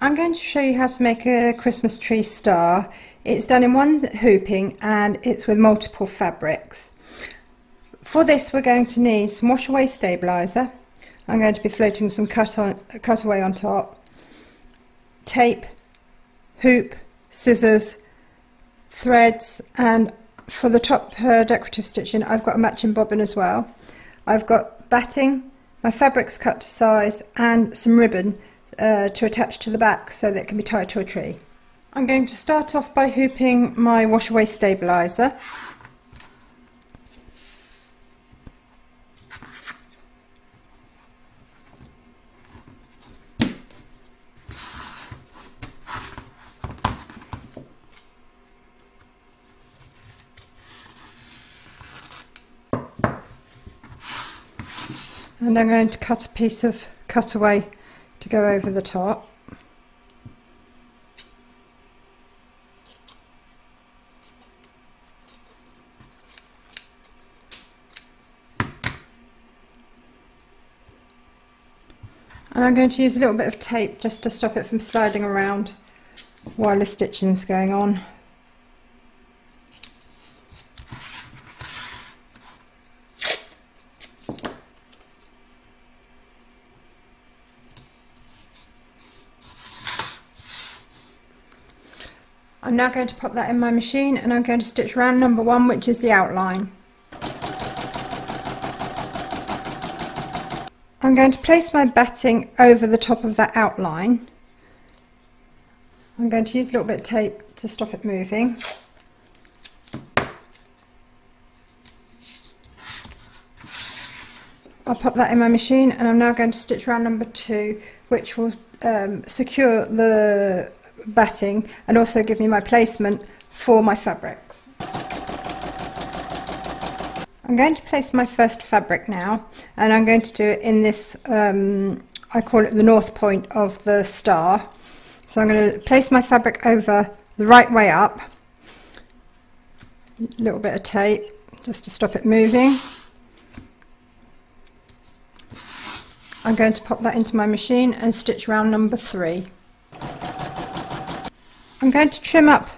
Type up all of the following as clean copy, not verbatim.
I'm going to show you how to make a Christmas tree star. It's done in one hooping and it's with multiple fabrics. For this we're going to need some wash away stabiliser. I'm going to be floating some cutaway on top, tape, hoop, scissors, threads, and for the top decorative stitching I've got a matching bobbin as well. I've got batting, my fabric's cut to size, and some ribbon to attach to the back so that it can be tied to a tree. I'm going to start off by hooping my wash away stabiliser. And I'm going to cut a piece of cutaway to go over the top. And I'm going to use a little bit of tape just to stop it from sliding around while the stitching is going on. I'm now going to pop that in my machine and I'm going to stitch round number 1, which is the outline. I'm going to place my batting over the top of that outline. I'm going to use a little bit of tape to stop it moving. I'll pop that in my machine and I'm now going to stitch round number 2, which will secure the batting and also give me my placement for my fabrics. I'm going to place my first fabric now, and I'm going to do it in this, I call it the north point of the star. So I'm going to place my fabric over the right way up, a little bit of tape just to stop it moving. I'm going to pop that into my machine and stitch round number 3. I'm going to trim up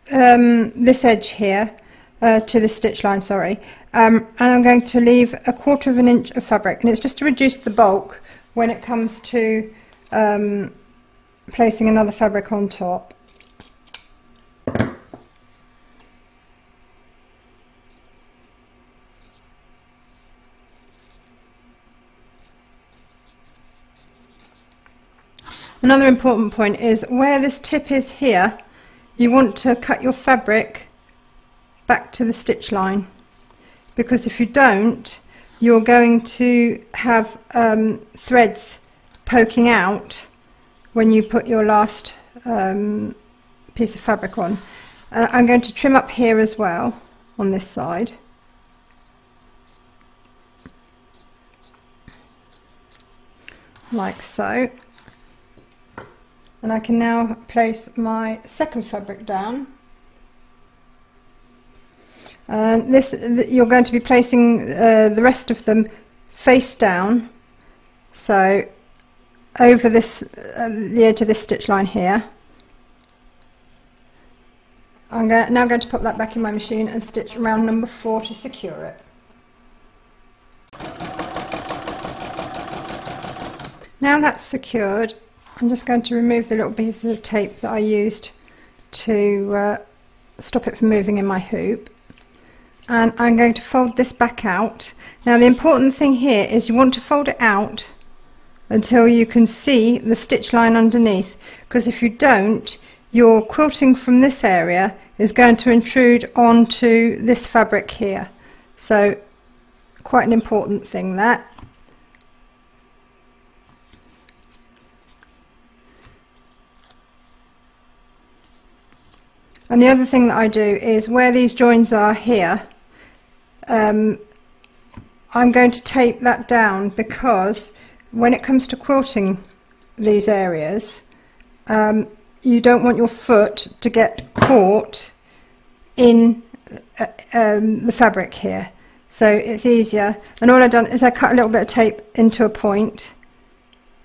this edge here to the stitch line, and I'm going to leave 1/4 of an inch of fabric, and it's just to reduce the bulk when it comes to placing another fabric on top. Another important point is where this tip is here, you want to cut your fabric back to the stitch line, because if you don't, you're going to have threads poking out when you put your last piece of fabric on. I'm going to trim up here as well on this side. Like so. And I can now place my second fabric down. And you're going to be placing the rest of them face down, so over this the edge of this stitch line here. I'm now going to pop that back in my machine and stitch round number 4 to secure it. Now that's secured, I'm just going to remove the little pieces of tape that I used to stop it from moving in my hoop, and I'm going to fold this back out. Now the important thing here is you want to fold it out until you can see the stitch line underneath, because if you don't, your quilting from this area is going to intrude onto this fabric here. So quite an important thing, that. And the other thing that I do is where these joins are here, I'm going to tape that down, because when it comes to quilting these areas, you don't want your foot to get caught in the fabric here. So it's easier, and all I've done is I cut a little bit of tape into a point,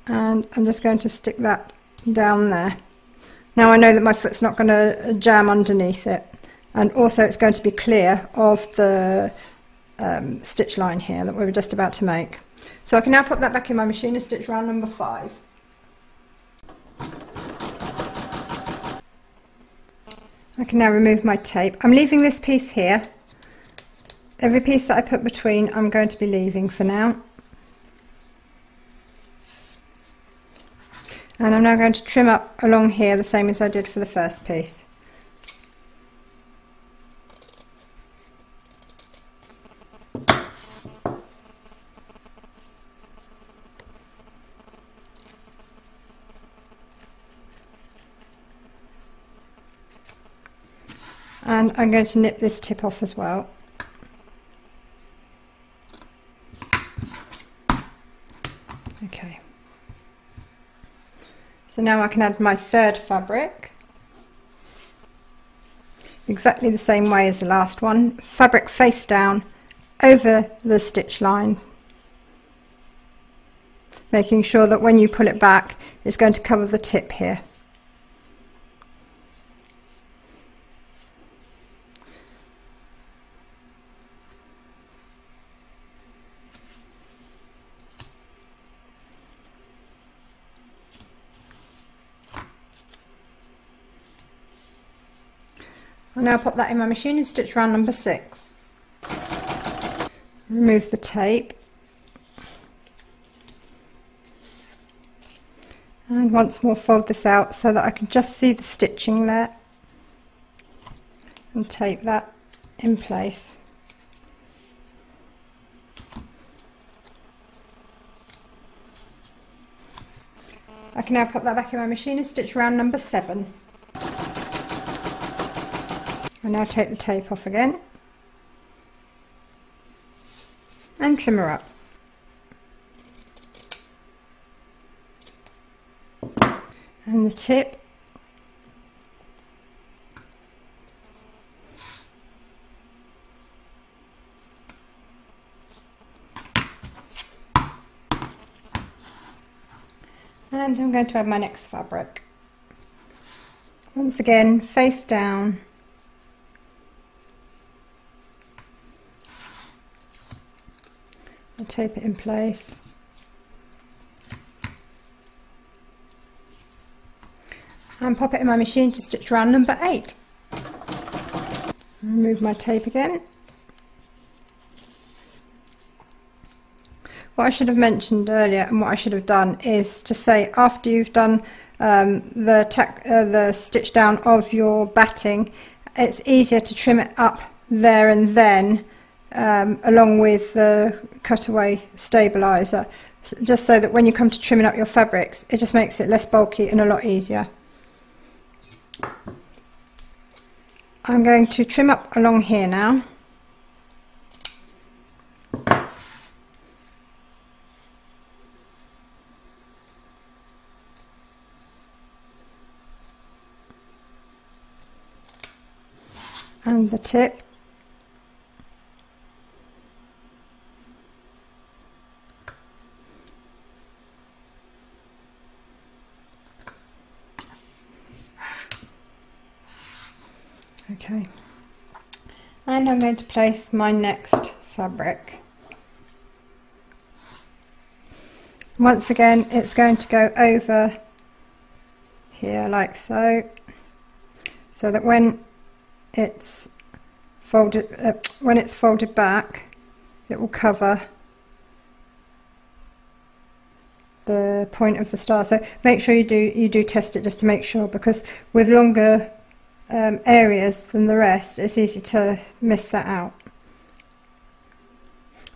and I'm just going to stick that down there. Now I know that my foot's not going to jam underneath it, and also it's going to be clear of the stitch line here that we were just about to make. So I can now put that back in my machine and stitch round number 5. I can now remove my tape. I'm leaving this piece here. Every piece that I put between I'm going to be leaving for now. And I'm now going to trim up along here the same as I did for the first piece. And I'm going to nip this tip off as well. Okay. So now I can add my third fabric. Exactly the same way as the last one. Fabric face down over the stitch line. Making sure that when you pull it back, it's going to cover the tip here. I'll now pop that in my machine and stitch round number 6. Remove the tape. And once more fold this out so that I can just see the stitching there. And tape that in place. I can now pop that back in my machine and stitch round number 7. I'll now take the tape off again and trim her up. And the tip. And I'm going to add my next fabric. Once again, face down. I'll tape it in place. And pop it in my machine to stitch round number 8. Remove my tape again. What I should have mentioned earlier and what I should have done is to say after you've done the stitch down of your batting, it's easier to trim it up there and then along with the cutaway stabilizer, just so that when you come to trimming up your fabrics it just makes it less bulky and a lot easier. I'm going to trim up along here now. And the tip. Okay, and I'm going to place my next fabric. Once again, it's going to go over here like so, so that when it's folded back, it will cover the point of the star. So make sure you do test it just to make sure, because with longer areas than the rest, it's easy to miss that out.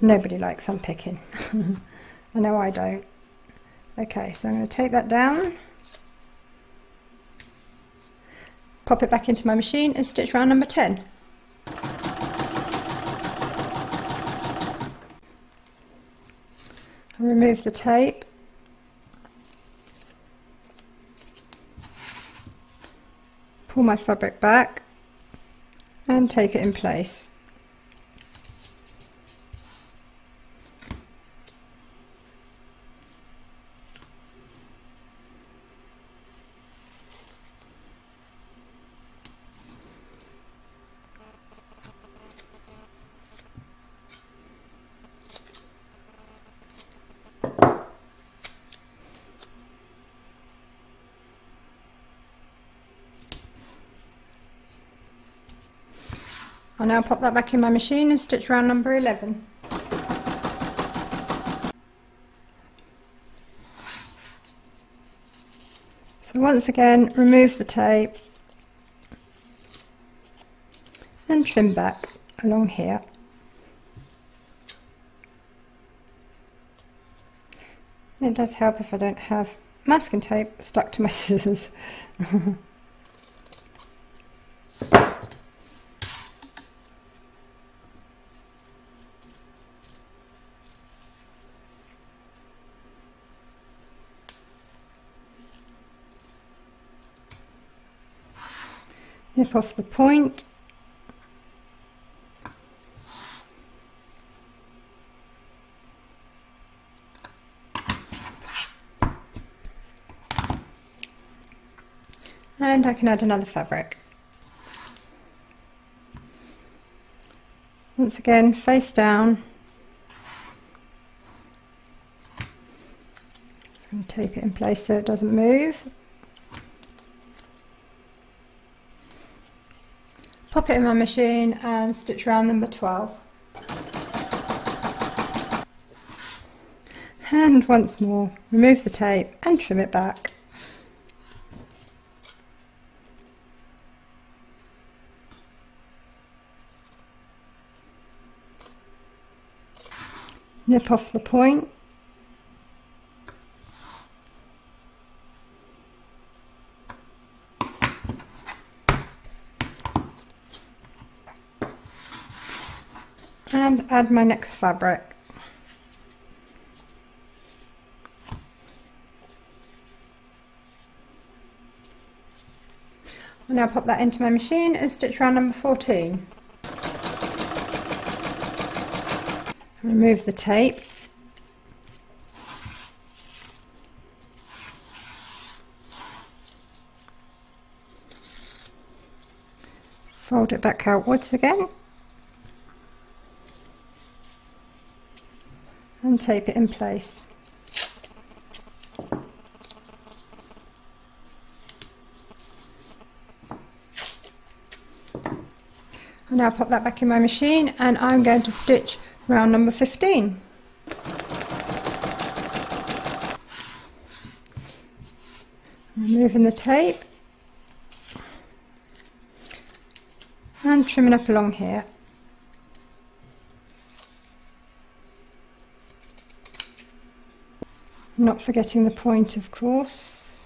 Nobody likes unpicking. I know I don't. Okay, so I'm going to take that down, pop it back into my machine and stitch round number 10. Remove the tape. Pull my fabric back and tape it in place. I'll now pop that back in my machine and stitch round number 11. So once again, remove the tape and trim back along here. It does help if I don't have masking tape stuck to my scissors. Nip off the point. And I can add another fabric. Once again, face down. Just going to tape it in place so it doesn't move. Pop it in my machine and stitch round number 12. And once more, remove the tape and trim it back. Nip off the point. And add my next fabric. I'll now pop that into my machine and stitch round number 14. Remove the tape. Fold it back outwards again. And tape it in place. I'll now pop that back in my machine and I'm going to stitch round number 15. Removing the tape and trimming up along here. Not forgetting the point, of course.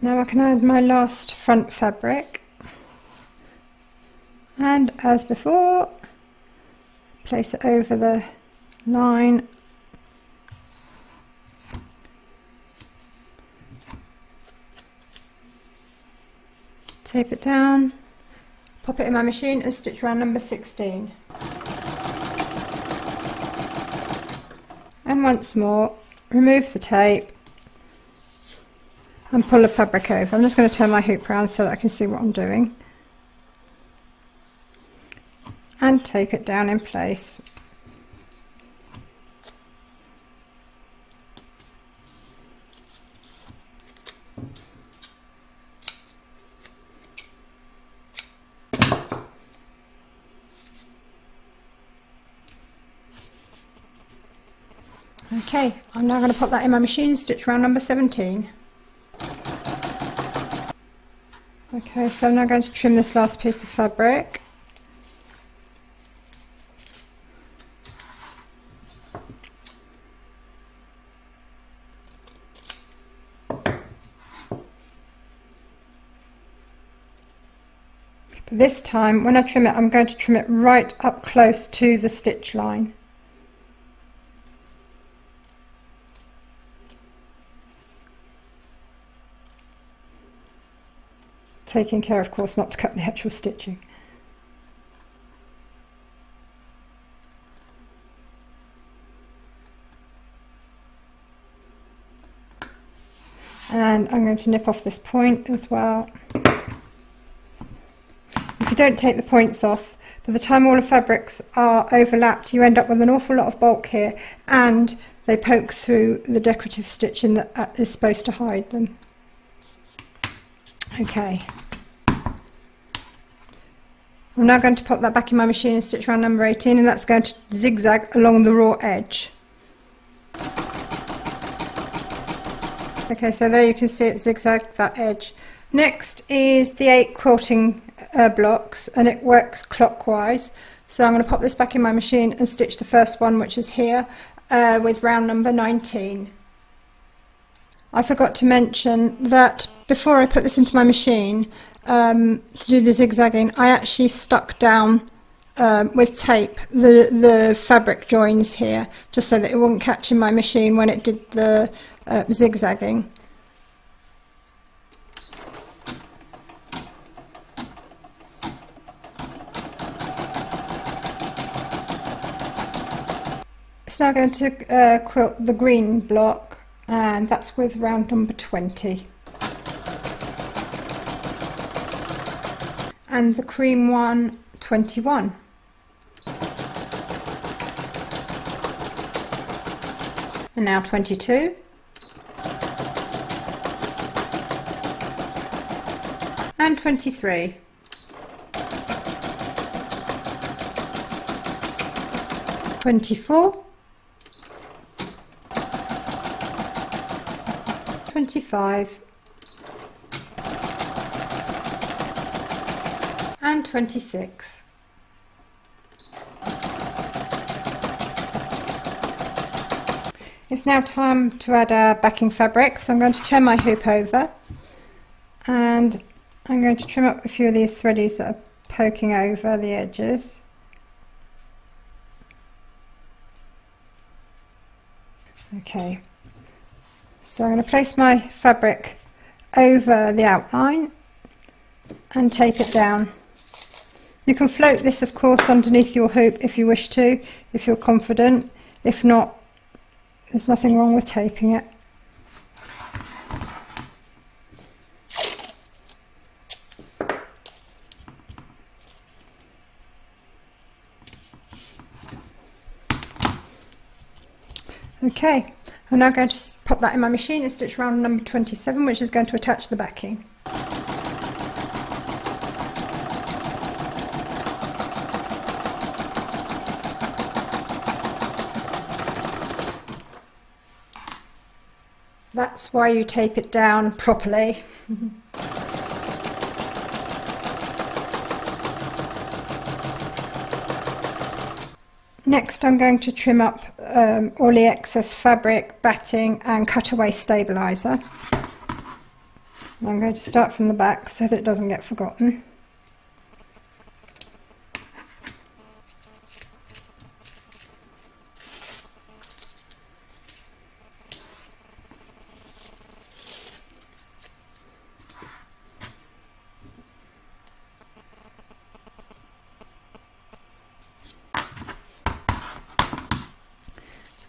Now I can add my last front fabric. And as before, place it over the line. Tape it down, pop it in my machine and stitch round number 16. And once more, remove the tape and pull the fabric over. I'm just going to turn my hoop around so that I can see what I'm doing. And tape it down in place. Okay, I'm now going to pop that in my machine and stitch round number 17. Okay, so I'm now going to trim this last piece of fabric. But this time, when I trim it, I'm going to trim it right up close to the stitch line. Taking care, of course, not to cut the actual stitching. And I'm going to nip off this point as well. If you don't take the points off, by the time all the fabrics are overlapped, you end up with an awful lot of bulk here, and they poke through the decorative stitching that is supposed to hide them. Okay, I'm now going to pop that back in my machine and stitch round number 18, and that's going to zigzag along the raw edge. Okay, so there you can see it zigzag that edge. Next is the 8 quilting blocks, and it works clockwise. So I'm going to pop this back in my machine and stitch the first one, which is here, with round number 19. I forgot to mention that before I put this into my machine to do the zigzagging, I actually stuck down with tape the fabric joins here, just so that it wouldn't catch in my machine when it did the zigzagging. It's now going to quilt the green block, and that's with round number 20. And the cream one, 21. And now 22. And 23. 24. 25 and 26. It's now time to add our backing fabric, so I'm going to turn my hoop over and I'm going to trim up a few of these threadies that are poking over the edges. Okay. So I'm going to place my fabric over the outline and tape it down. You can float this, of course, underneath your hoop if you wish to, if you're confident. If not, there's nothing wrong with taping it. Okay. I'm now going to pop that in my machine and stitch round number 27, which is going to attach the backing. That's why you tape it down properly. Next I'm going to trim up all the excess fabric, batting and cutaway stabiliser. I'm going to start from the back so that it doesn't get forgotten.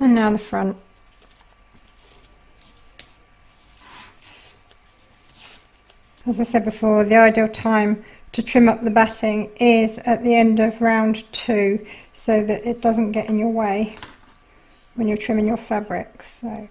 And now the front. As I said before, the ideal time to trim up the batting is at the end of round 2, so that it doesn't get in your way when you're trimming your fabrics. So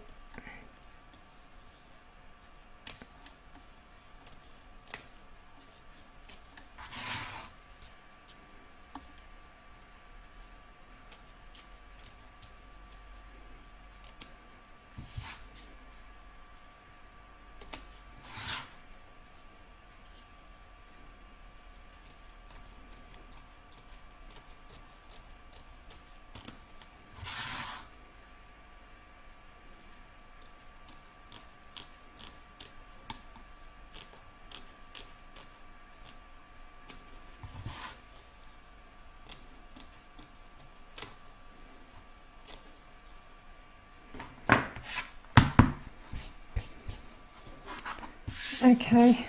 okay,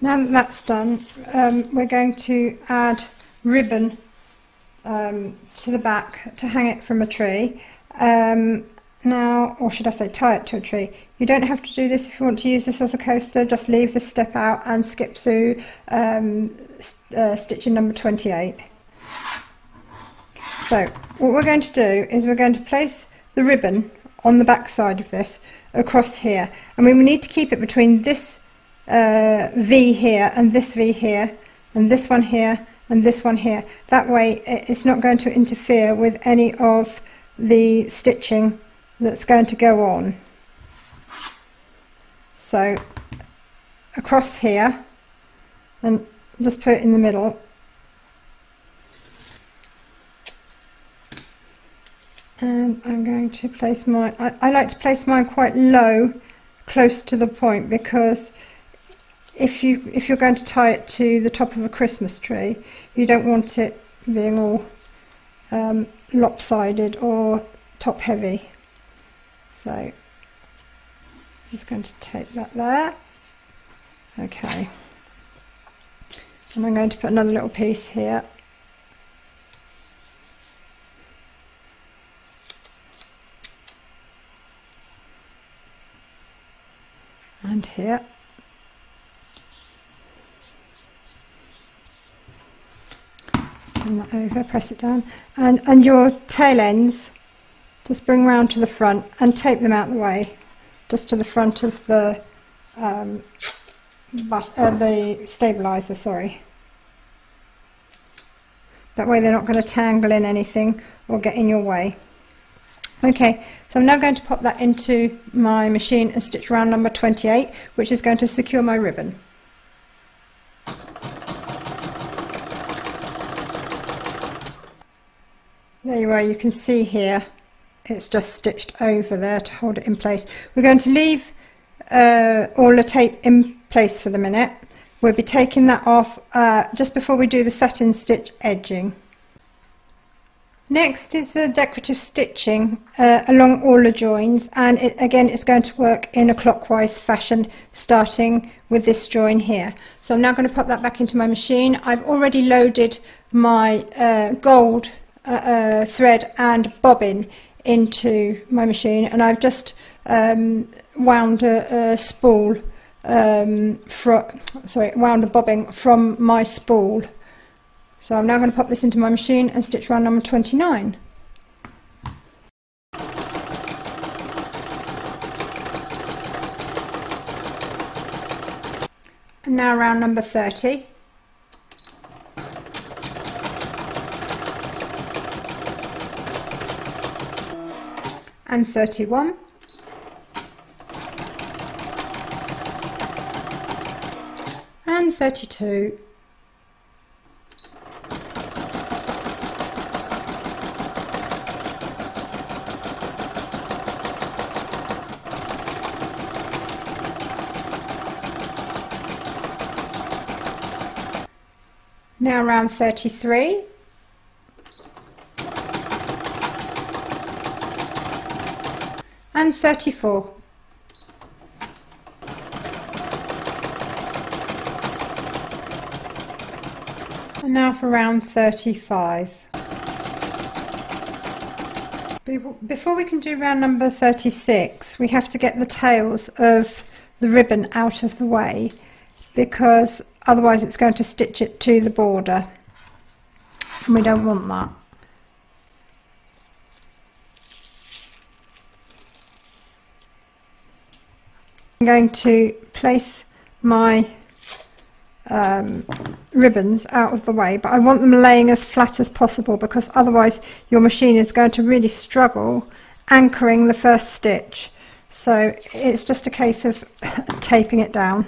now that that's done, we're going to add ribbon to the back to hang it from a tree. Now, or should I say tie it to a tree. You don't have to do this if you want to use this as a coaster, just leave this step out and skip through stitching number 28. So what we're going to do is we're going to place the ribbon on the back side of this across here, and we need to keep it between this V here and this V here and this one here and this one here. That way it's not going to interfere with any of the stitching that's going to go on. So across here, and just put it in the middle. And I'm going to place mine, I like to place mine quite low, close to the point, because if you're going to tie it to the top of a Christmas tree, you don't want it being all lopsided or top heavy. So I'm just going to tape that there. Okay, and I'm going to put another little piece here. And here. Turn that over, press it down, and your tail ends just bring round to the front and tape them out the way, just to the front of the stabilizer, sorry. That way they're not going to tangle in anything or get in your way. Okay, so I'm now going to pop that into my machine and stitch round number 28, which is going to secure my ribbon. There you are, you can see here it's just stitched over there to hold it in place. We're going to leave all the tape in place for the minute. We'll be taking that off just before we do the satin stitch edging. Next is the decorative stitching along all the joins, and again it's going to work in a clockwise fashion, starting with this join here. So I'm now going to pop that back into my machine. I've already loaded my gold thread and bobbin into my machine, and I've just wound a spool wound a bobbin from my spool. So I'm now going to pop this into my machine and stitch round number 29. And now round number 30. And 31. And 32. Now round 33. And 34. And now for round 35. Before we can do round number 36, we have to get the tails of the ribbon out of the way, because otherwise it's going to stitch it to the border, and we don't want that. I'm going to place my ribbons out of the way, but I want them laying as flat as possible, because otherwise your machine is going to really struggle anchoring the first stitch. So it's just a case of taping it down.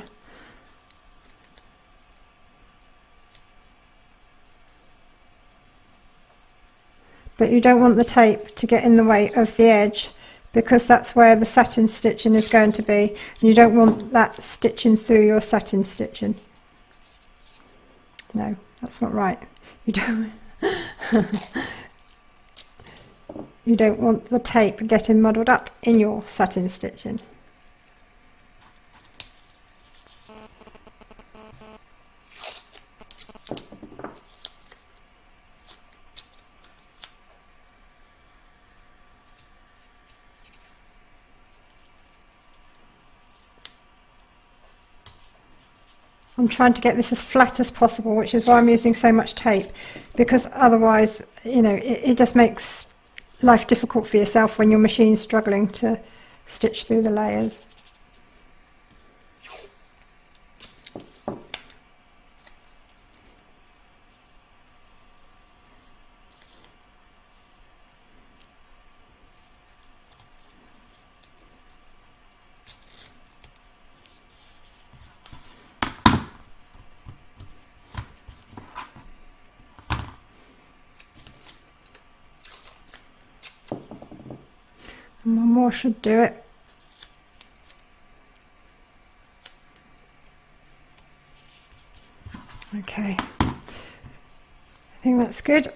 But you don't want the tape to get in the way of the edge, because that's where the satin stitching is going to be, and you don't want that stitching through your satin stitching. No, that's not right. You don't you don't want the tape getting muddled up in your satin stitching. I'm trying to get this as flat as possible, which is why I'm using so much tape, because otherwise, you know, it just makes life difficult for yourself when your machine's struggling to stitch through the layers. more should do it. Okay, I think that's good.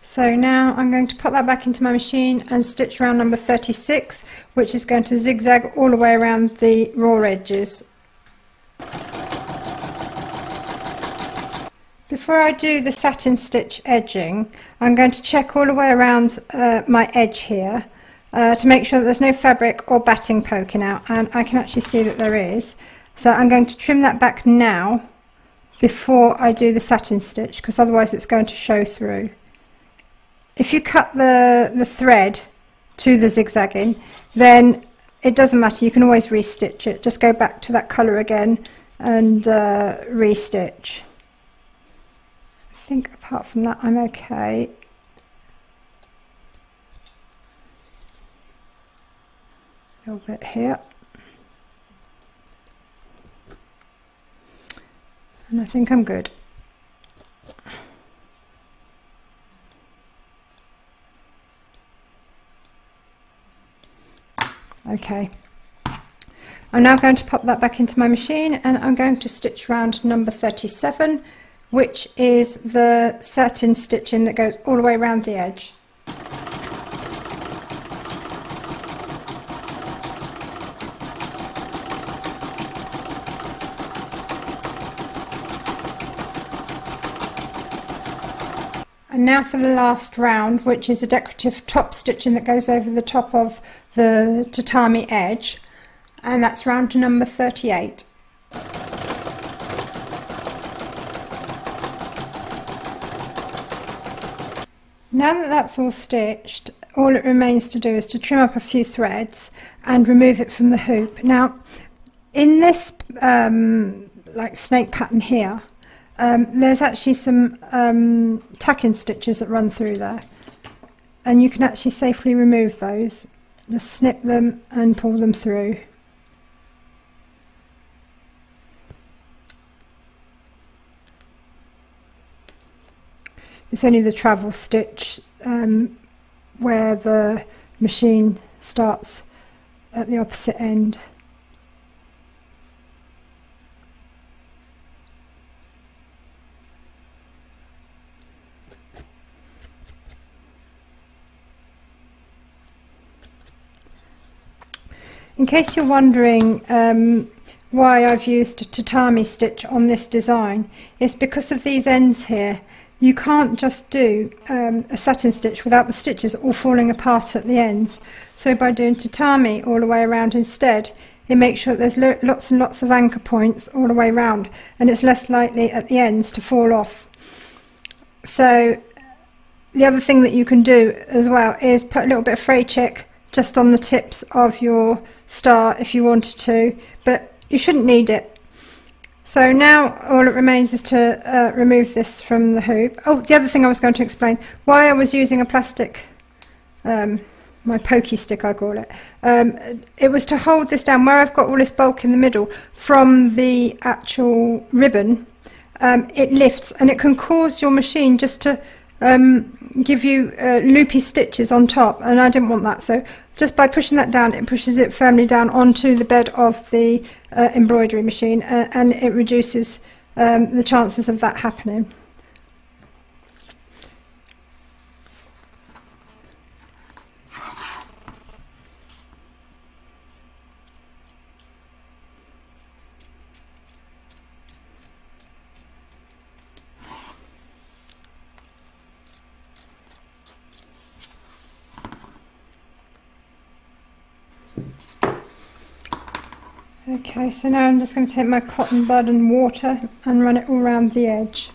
So now I'm going to put that back into my machine and stitch round number 36, which is going to zigzag all the way around the raw edges. Before I do the satin stitch edging, I'm going to check all the way around my edge here to make sure that there's no fabric or batting poking out, and I can actually see that there is. So I'm going to trim that back now before I do the satin stitch, because otherwise it's going to show through. If you cut the thread to the zigzagging, then it doesn't matter, you can always restitch it. Just go back to that colour again and restitch. I think apart from that I'm okay. A little bit here. And I think I'm good. Okay, I'm now going to pop that back into my machine, and I'm going to stitch round number 37, which is the satin stitching that goes all the way around the edge. And now for the last round, which is a decorative top stitching that goes over the top of the tatami edge, and that's round to number 38. Now that that's all stitched, all it remains to do is to trim up a few threads and remove it from the hoop. Now in this like snake pattern here, there's actually some tacking stitches that run through there, and you can actually safely remove those. Just snip them and pull them through. It's only the travel stitch where the machine starts at the opposite end. In case you're wondering why I've used tatami stitch on this design, it's because of these ends here. You can't just do a satin stitch without the stitches all falling apart at the ends. So by doing tatami all the way around instead, it makes sure that there's lots and lots of anchor points all the way around, and it's less likely at the ends to fall off. So the other thing that you can do as well is put a little bit of fray check just on the tips of your star if you wanted to, but you shouldn't need it. So now all it remains is to remove this from the hoop. Oh, the other thing I was going to explain, why I was using a plastic, my pokey stick I call it, it was to hold this down where I've got all this bulk in the middle from the actual ribbon. It lifts, and it can cause your machine just to give you loopy stitches on top, and I didn't want that. So just by pushing that down, it pushes it firmly down onto the bed of the embroidery machine, and it reduces the chances of that happening. Okay, so now I'm just going to take my cotton bud and water and run it all around the edge.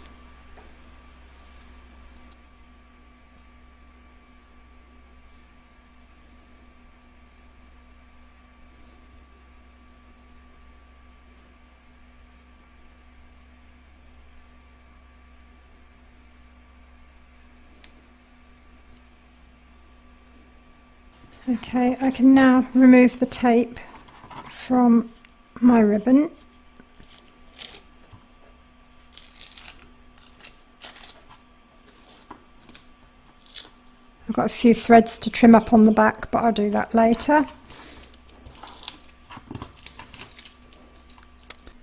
Okay, I can now remove the tape from my ribbon. I've got a few threads to trim up on the back, but I'll do that later.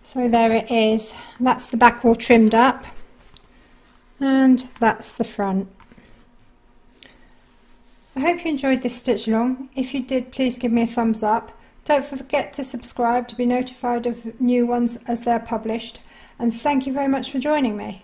So there it is. That's the back all trimmed up, and that's the front. I hope you enjoyed this stitch along. If you did, please give me a thumbs up. Don't forget to subscribe to be notified of new ones as they're published, and thank you very much for joining me.